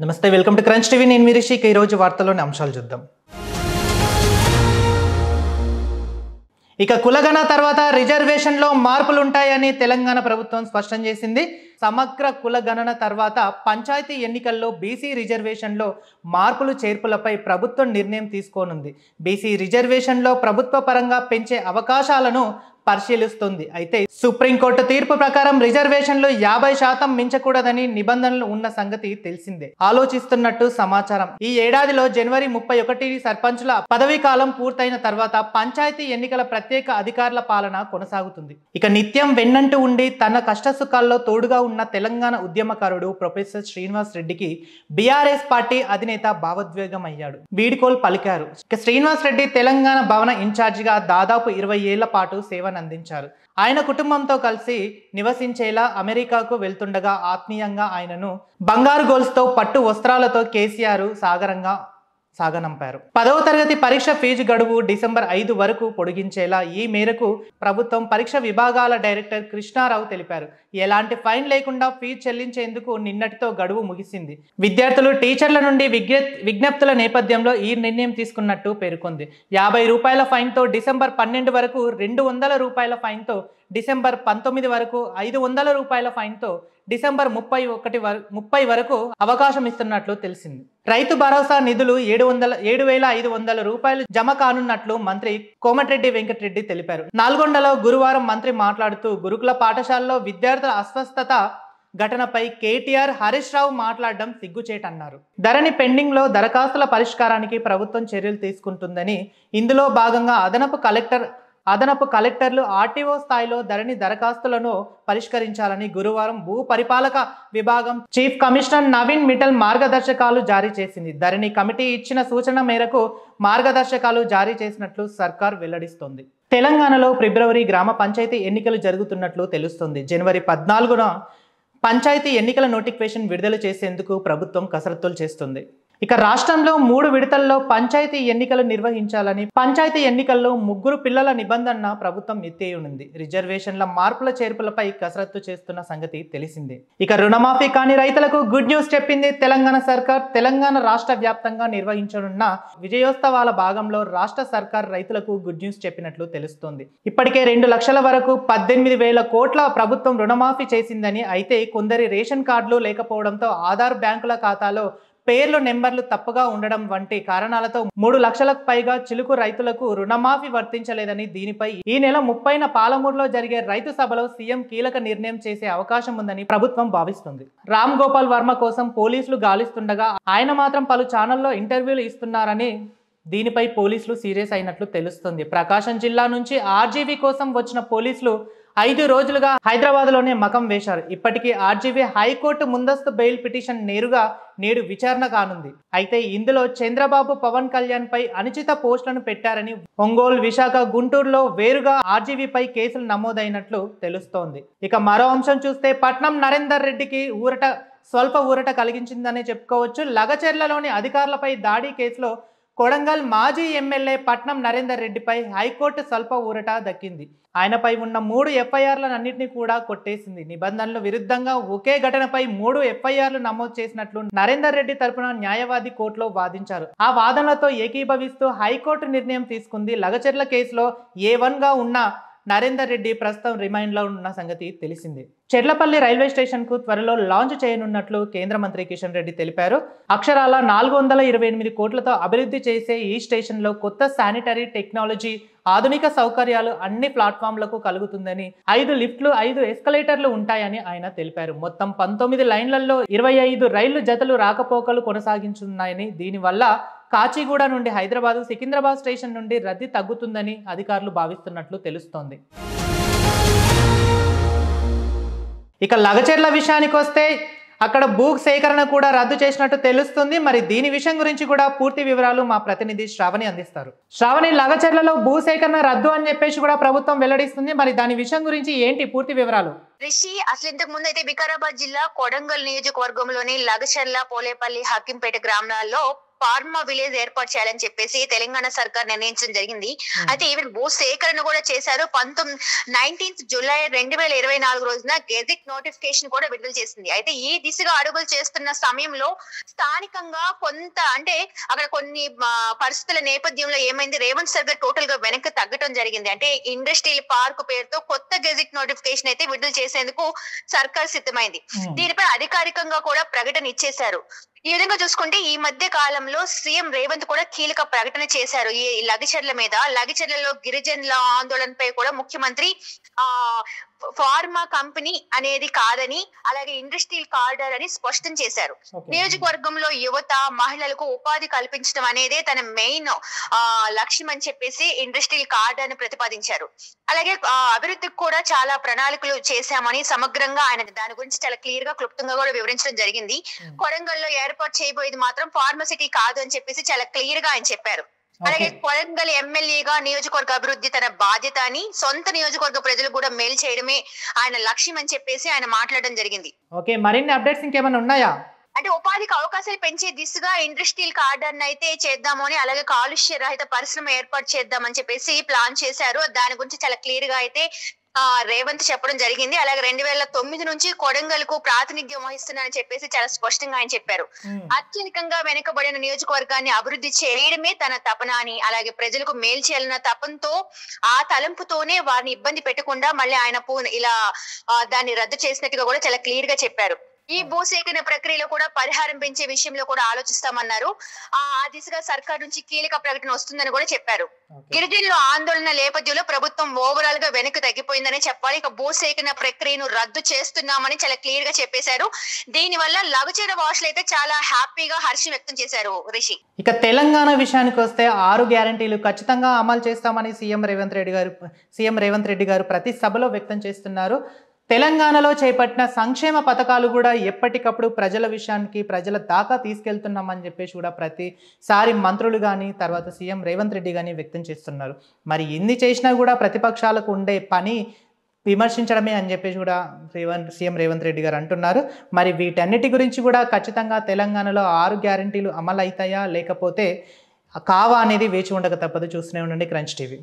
నమస్తే, welcome to crunch TV. నేను మీ రిషి. ఈ రోజు వార్తల్లోని అంశాలు చూద్దాం. ఇక కులగణ తర్వాత రిజర్వేషన్లో మార్పులు ఉంటాయని తెలంగాణ ప్రభుత్వం స్పష్టం చేసింది. సమగ్ర కులగణన తర్వాత పంచాయతీ ఎన్నికల్లో బీసీ రిజర్వేషన్లో మార్పులు చేర్పులపై ప్రభుత్వం నిర్ణయం తీసుకోనుంది. బీసీ రిజర్వేషన్లో ప్రభుత్వ పరంగా పెంచే అవకాశాలను పరిశీలిస్తుంది. అయితే సుప్రీంకోర్టు తీర్పు ప్రకారం రిజర్వేషన్లు 50% మించకూడదని నిబంధనలు ఉన్న సంగతి తెలిసిందే. ఆలోచిస్తున్నట్టు సమాచారం. ఈ ఏడాదిలో జనవరి 31 సర్పంచుల పదవీ కాలం పూర్తయిన తర్వాత పంచాయతీ ఎన్నికల ప్రత్యేక అధికారుల పాలన కొనసాగుతుంది. ఇక నిత్యం వెన్నంటూ ఉండి తన కష్టసుఖాల్లో తోడుగా ఉన్న తెలంగాణ ఉద్యమకారుడు ప్రొఫెసర్ శ్రీనివాస్ రెడ్డికి బీఆర్ఎస్ పార్టీ అధినేత భావోద్వేగం అయ్యాడు. వీడ్కోలు పలికారు. ఇక శ్రీనివాస్ రెడ్డి తెలంగాణ భవన ఇన్ఛార్జిగా దాదాపు 20 ఏళ్ల పాటు సేవ అందించారు. ఆయన కుటుంబంతో కలిసి నివసించేలా అమెరికాకు వెళ్తుండగా ఆత్మీయంగా ఆయనను బంగారు గోల్స్తో పట్టు వస్త్రాలతో కేసీఆర్ సాగనంపారు. 10వ తరగతి పరీక్ష ఫీజు గడువు డిసెంబర్ 5 వరకు పొడిగించేలా ఈ మేరకు ప్రభుత్వం పరీక్ష విభాగాల డైరెక్టర్ కృష్ణారావు తెలిపారు. ఎలాంటి ఫైన్ లేకుండా ఫీజు చెల్లించేందుకు నిన్నటితో గడువు ముగిసింది. విద్యార్థులు టీచర్ల నుండి విజ్ఞప్తుల నేపథ్యంలో ఈ నిర్ణయం తీసుకున్నట్టు పేర్కొంది. 50 రూపాయల ఫైన్తో డిసెంబర్ 12 వరకు, 200 రూపాయల ఫైన్తో డిసెంబర్ 19 వరకు, 500 రూపాయల ఫైన్తో డిసెంబర్ 30 వరకు అవకాశం ఇస్తున్నట్లు తెలిసింది. రైతు భరోసా నిధులు 7,500 రూపాయలు జమ కానున్నట్లు మంత్రి కోమటిరెడ్డి వెంకటరెడ్డి తెలిపారు. నల్గొండలో గురువారం మంత్రి మాట్లాడుతూ గురుకుల పాఠశాలలో విద్యార్థుల అస్వస్థత ఘటనపై కేటీఆర్, హరీష్ రావు మాట్లాడడం సిగ్గుచేటన్నారు. ధరణి పెండింగ్ లో దరఖాస్తుల పరిష్కారానికి ప్రభుత్వం చర్యలు తీసుకుంటుందని, ఇందులో భాగంగా అదనపు కలెక్టర్లు ఆర్టీఓ స్థాయిలో ధరణి దరఖాస్తులను పరిష్కరించాలని గురువారం భూ పరిపాలక విభాగం చీఫ్ కమిషనర్ నవీన్ మిట్టల్ మార్గదర్శకాలు జారీ చేసింది. ధరణి కమిటీ ఇచ్చిన సూచన మేరకు మార్గదర్శకాలు జారీ చేసినట్లు సర్కార్ వెల్లడిస్తోంది. తెలంగాణలో ఫిబ్రవరి గ్రామ పంచాయతీ ఎన్నికలు జరుగుతున్నట్లు తెలుస్తోంది. జనవరి 14న పంచాయతీ ఎన్నికల నోటిఫికేషన్ విడుదల చేసేందుకు ప్రభుత్వం కసరత్తులు చేస్తుంది. ఇక రాష్ట్రంలో 3 విడతల్లో పంచాయతీ ఎన్నికలు నిర్వహించాలని, పంచాయతీ ఎన్నికల్లో 3 పిల్లల నిబంధన ప్రభుత్వం ఎత్తేయనుంది. రిజర్వేషన్ల మార్పుల చేర్పులపై కసరత్తు చేస్తున్న సంగతి తెలిసిందే. ఇక రుణమాఫీ కాని రైతులకు గుడ్ న్యూస్ చెప్పింది తెలంగాణ సర్కార్. తెలంగాణ రాష్ట్ర వ్యాప్తంగా నిర్వహించనున్న విజయోత్సవాల భాగంలో రాష్ట్ర సర్కార్ రైతులకు గుడ్ న్యూస్ చెప్పినట్లు తెలుస్తోంది. ఇప్పటికే 2 లక్షల వరకు 18,000 కోట్ల ప్రభుత్వం రుణమాఫీ చేసిందని, అయితే కొందరి రేషన్ కార్డులు లేకపోవడంతో ఆధార్ బ్యాంకుల ఖాతాలో పేర్లు, నెంబర్లు తప్పుగా ఉండడం వంటి కారణాలతో 3 లక్షలకు పైగా చిలుకు రైతులకు రుణమాఫీ వర్తించలేదని, దీనిపై ఈ నెల 30న పాలమూరులో జరిగే రైతు సభలో సీఎం కీలక నిర్ణయం చేసే అవకాశం ఉందని ప్రభుత్వం భావిస్తుంది. రామ్ గోపాల్ వర్మ కోసం పోలీసులు గాలిస్తుండగా ఆయన మాత్రం పలు ఛానల్లో ఇంటర్వ్యూలు ఇస్తున్నారని, దీనిపై పోలీసులు సీరియస్ అయినట్లు తెలుస్తుంది. ప్రకాశం జిల్లా నుంచి ఆర్జీవీ కోసం వచ్చిన పోలీసులు 5 రోజులుగా హైదరాబాద్లోనే మకం వేశారు. ఇప్పటికీ ఆర్జీవీ హైకోర్టు ముందస్తు బెయిల్ పిటిషన్ నేడు విచారణ కానుంది. అయితే ఇందులో చంద్రబాబు, పవన్ కళ్యాణ్ పై అనుచిత పోస్టులను పెట్టారని, ఒంగోలు, విశాఖ, గుంటూరులో వేరుగా ఆర్జీవీపై కేసులు నమోదైనట్లు తెలుస్తోంది. ఇక మరో అంశం చూస్తే పట్నం నరేందర్ రెడ్డికి స్వల్ప ఊరట కలిగించిందనే చెప్పుకోవచ్చు. లగచెర్లలోని అధికారులపై దాడి కేసులో కొడంగల్ మాజీ ఎమ్మెల్యే పట్నం నరేందర్ రెడ్డిపై హైకోర్టు స్వల్ప ఊరట దక్కింది. ఆయనపై ఉన్న 3 ఎఫ్ఐఆర్లన్నింటినీ కూడా కొట్టేసింది. నిబంధనలు విరుద్ధంగా ఒకే ఘటనపై 3 ఎఫ్ఐఆర్లు నమోదు చేసినట్లు నరేందర్ రెడ్డి తరపున న్యాయవాది కోర్టులో వాదించారు. ఆ వాదనలతో ఏకీభవిస్తూ హైకోర్టు నిర్ణయం తీసుకుంది. లగచెర్ల కేసులో A1గా ఉన్న నరేందర్ రెడ్డి ప్రస్తుతం రిమైండ్లో ఉన్న సంగతి తెలిసింది. చెర్లపల్లి రైల్వే స్టేషన్ కు త్వరలో లాంచ్ చేయనున్నట్లు కేంద్ర మంత్రి కిషన్ రెడ్డి తెలిపారు. అక్షరాల 428 కోట్లతో అభివృద్ధి చేసే ఈ స్టేషన్లో కొత్త శానిటరీ టెక్నాలజీ, ఆధునిక సౌకర్యాలు అన్ని ప్లాట్ఫామ్లకు కలుగుతుందని, 5 లిఫ్ట్లు, 5 ఎస్కలేటర్లు ఉంటాయని ఆయన తెలిపారు. మొత్తం 19 లైన్లలో 25 రైళ్లు జతలు రాకపోకలు కొనసాగించున్నాయని, దీనివల్ల కాచిగూడ నుండి హైదరాబాద్, సికింద్రాబాద్ స్టేషన్ నుండి రద్దీ తగ్గుతుందని అధికారులు భావిస్తున్నట్లు తెలుస్తోంది. ఇక లగచెర్ల విషయానికి వస్తే అక్కడ భూ సేకరణ కూడా రద్దు చేసినట్టు తెలుస్తుంది. మరి దీని విషయం గురించి కూడా పూర్తి వివరాలు మా ప్రతినిధి శ్రావణి అందిస్తారు. శ్రావణి, లగచెర్లలో భూ సేకరణ రద్దు అని చెప్పేసి కూడా ప్రభుత్వం వెల్లడిస్తుంది. మరి దాని విషయం గురించి ఏంటి పూర్తి వివరాలు? రిషి, అసలు ఇంతకు ముందు అయితే వికారాబాద్ జిల్లా కొడంగల్ నియోజకవర్గంలోని లగచెర్ల, పోలేపల్లి, హకింపేట గ్రామాల్లో ఫార్మా విలేజ్ ఏర్పాటు చేయాలని చెప్పేసి తెలంగాణ సర్కార్ నిర్ణయించడం జరిగింది. అయితే ఈవెన్ భూ సేకరణ కూడా చేశారు. 19 జూలై 2024 రోజున గెజిట్ నోటిఫికేషన్ కూడా విడుదల చేసింది. అయితే ఈ దిశగా అడుగులు చేస్తున్న సమయంలో స్థానికంగా కొంత అంటే అక్కడ కొన్ని పరిస్థితుల నేపథ్యంలో ఏమైంది, రేవంత్ సర్కార్ టోటల్ గా వెనక్కి తగ్గటం జరిగింది. అంటే ఇండస్ట్రియల్ పార్క్ పేరుతో కొత్త గెజిట్ నోటిఫికేషన్ అయితే విడుదల చేసేందుకు సర్కార్ సిద్ధమైంది. దీనిపై అధికారికంగా కూడా ప్రకటన ఇచ్చేశారు. ఈ విధంగా చూసుకుంటే ఈ మధ్య కాలంలో సీఎం రేవంత్ కూడా కీలక ప్రకటన చేశారు ఈ లగిచర్ల మీద. లగిచర్లలో గిరిజనుల ఆందోళనపై కూడా ముఖ్యమంత్రి ఫార్మా కంపెనీ అనేది కాదని, అలాగే ఇండస్ట్రియల్ కారిడార్ అని స్పష్టం చేశారు. నియోజకవర్గంలో యువత మహిళలకు ఉపాధి కల్పించడం అనేదే తన మెయిన్ లక్ష్యం అని చెప్పేసి ఇండస్ట్రియల్ కారిడార్ ని ప్రతిపాదించారు. అలాగే అభివృద్ధికి కూడా చాలా ప్రణాళికలు చేశామని సమగ్రంగా ఆయన దాని గురించి చాలా క్లియర్ గా క్లుప్తంగా కూడా వివరించడం జరిగింది. కొడంగల్లో ఏర్పాటు చేయబోయేది మాత్రం ఫార్మసిటీ కాదు అని చెప్పేసి చాలా క్లియర్ గా ఆయన చెప్పారు. అలాగే కొడంగల్ ఎమ్మెల్యేగా నియోజకవర్గ అభివృద్ధి తన బాధ్యత అని, సొంత నియోజకవర్గ ప్రజలు కూడా మేలు చేయడమే ఆయన లక్ష్యం అని చెప్పేసి ఆయన మాట్లాడడం జరిగింది. ఓకే, మరిన్ని అప్డేట్స్ ఇంకేమైనా ఉన్నాయా? అంటే ఉపాధికి అవకాశాలు పెంచే దిశగా ఇండస్ట్రియల్ కారిడార్ అయితే చేద్దాము అని, అలాగే కాలుష్య రహిత పరిశ్రమ ఏర్పాటు చేద్దామని చెప్పేసి ప్లాన్ చేశారు. దాని గురించి చాలా క్లియర్ గా అయితే రేవంత్ చెప్పడం జరిగింది. అలాగే 2009 నుంచి కొడంగల్ కు ప్రాతినిధ్యం వహిస్తున్నానని చెప్పేసి చాలా స్పష్టంగా ఆయన చెప్పారు. అత్యధికంగా వెనుకబడిన నియోజకవర్గాన్ని అభివృద్ధి చేయడమే తన తపన అని, అలాగే ప్రజలకు మేలు చేయాలన్న తపంతో ఆ తలంపుతోనే వారిని ఇబ్బంది పెట్టకుండా మళ్ళీ ఆయన ఇలా దాన్ని రద్దు చేసినట్టుగా కూడా చాలా క్లియర్ గా చెప్పారు. ఈ భూసేకరణ ప్రక్రియలో కూడా పరిహారం పెంచే విషయంలో కూడా ఆలోచిస్తామన్నారు. ఆ దిశగా సర్కార్ నుంచి కీలక ప్రకటన వస్తుందని కూడా చెప్పారు. గిరిజనుల ఆందోళన నేపథ్యంలో ప్రభుత్వం ఓవరాల్ గా వెనక్కి తగ్గిపోయిందని చెప్పాలి. ఇక భూసేకరణ ప్రక్రియను రద్దు చేస్తున్నామని చాలా క్లియర్ గా చెప్పేశారు. దీని వల్ల లగచర్ల వాసులు అయితే చాలా హ్యాపీగా హర్షం వ్యక్తం చేశారు. రిషి, ఇక తెలంగాణ విషయానికి వస్తే 6 గ్యారంటీలు ఖచ్చితంగా అమలు చేస్తామని సీఎం రేవంత్ రెడ్డి గారు ప్రతి సభలో వ్యక్తం చేస్తున్నారు. తెలంగాణలో చేపట్టిన సంక్షేమ పథకాలు కూడా ఎప్పటికప్పుడు ప్రజల విషయానికి ప్రజల దాకా తీసుకెళ్తున్నామని చెప్పేసి కూడా ప్రతిసారి మంత్రులు కానీ తర్వాత సీఎం రేవంత్ రెడ్డి కానీ వ్యక్తం చేస్తున్నారు. మరి ఎన్ని చేసినా కూడా ప్రతిపక్షాలకు ఉండే పని విమర్శించడమే అని చెప్పేసి కూడా సీఎం రేవంత్ రెడ్డి గారు అంటున్నారు. మరి వీటన్నిటి గురించి కూడా ఖచ్చితంగా తెలంగాణలో 6 గ్యారంటీలు అమలు అవుతాయా లేకపోతే కావా అనేది వేచి ఉండక తప్పదు. చూస్తూనే ఉండండి క్రంచ్ టీవీ.